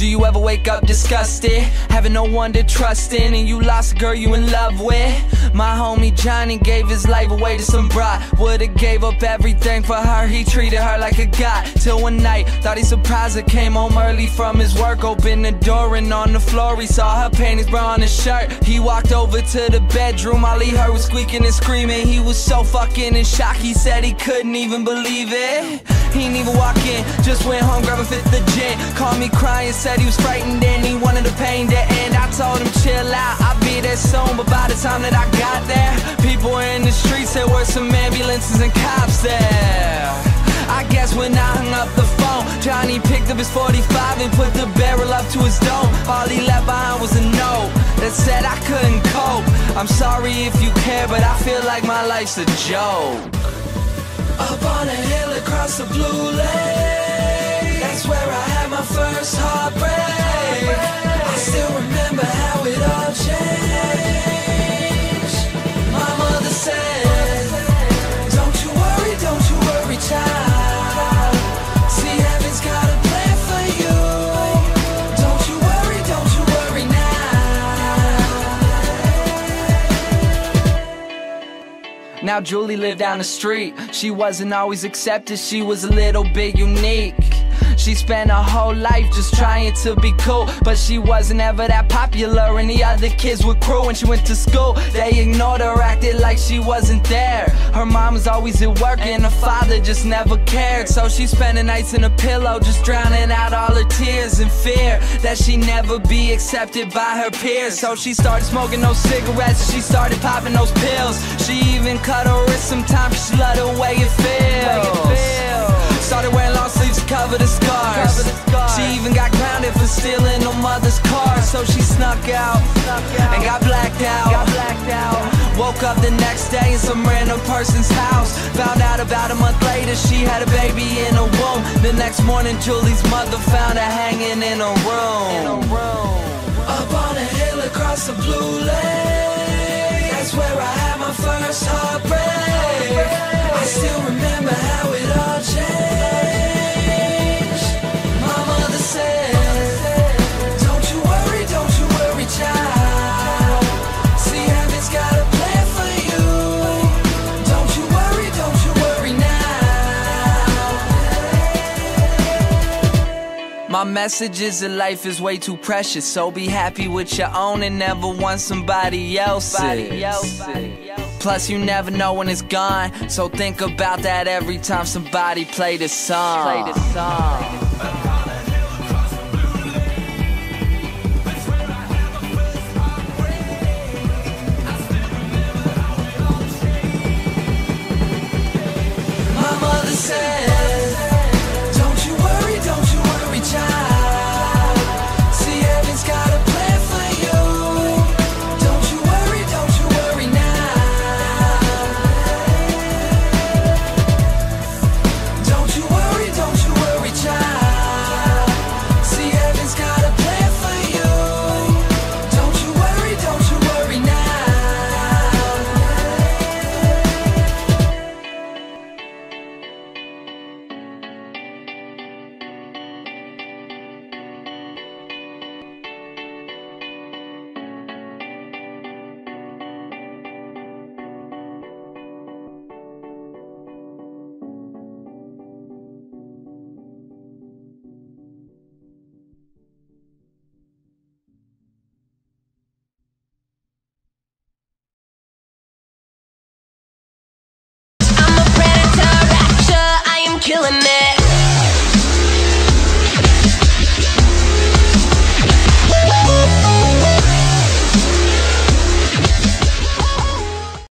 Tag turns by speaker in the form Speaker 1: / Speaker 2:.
Speaker 1: Do you ever wake up disgusted, having no one to trust in, and you lost a girl you in love with? My homie Johnny gave his life away to some bride. Would've gave up everything for her, he treated her like a god. Till one night, thought he surprised her, came home early from his work, opened the door and on the floor he saw her panties, bra on his shirt. He walked over to the bedroom, all he heard was squeaking and screaming. He was so fucking in shock, he said he couldn't even believe it. He didn't even walk in, just went home, grabbed a fifth of gin. Called me crying, said he was frightened and he wanted the pain to end. I told him chill out, I'll be there soon. But by the time that I got there, people were in the streets, there were some ambulances and cops there. I guess when I hung up the phone, Johnny picked up his 45 and put the barrel up to his dome. All he left behind was a note that said I couldn't cope. I'm sorry if you care, but I feel like my life's a joke. Up on a hill across the blue lake, that's where I had my first heartbreak. I still remember how it all changed. My mother said, don't you worry, child. See, heaven's got a plan for you. Don't you worry now. Now Julie lived down the street. She wasn't always accepted, she was a little bit unique. She spent her whole life just trying to be cool, but she wasn't ever that popular and the other kids were cruel. When she went to school, they ignored her, acted like she wasn't there. Her mom was always at work and her father just never cared. So she spent the nights in a pillow, just drowning out all her tears in fear that she never be accepted by her peers. So she started smoking those cigarettes, she started popping those pills. She even cut her wrist sometimes, she loved the way it feels. Started wearing long sleeves to cover the scars. She even got grounded for stealing her mother's car. So she snuck out and got blacked out. Woke up the next day in some random person's house. Found out about a month later she had a baby in her womb. The next morning Julie's mother found her hanging in her room. Up on a hill across the blue lake, that's where I had my first heartbreak. I still remember how it all changed. My mother said, don't you worry, child. See, heaven's got a plan for you. Don't you worry now. My message is that life is way too precious, so be happy with your own and never want somebody else's. Plus you never know when it's gone, so think about that every time somebody play this song.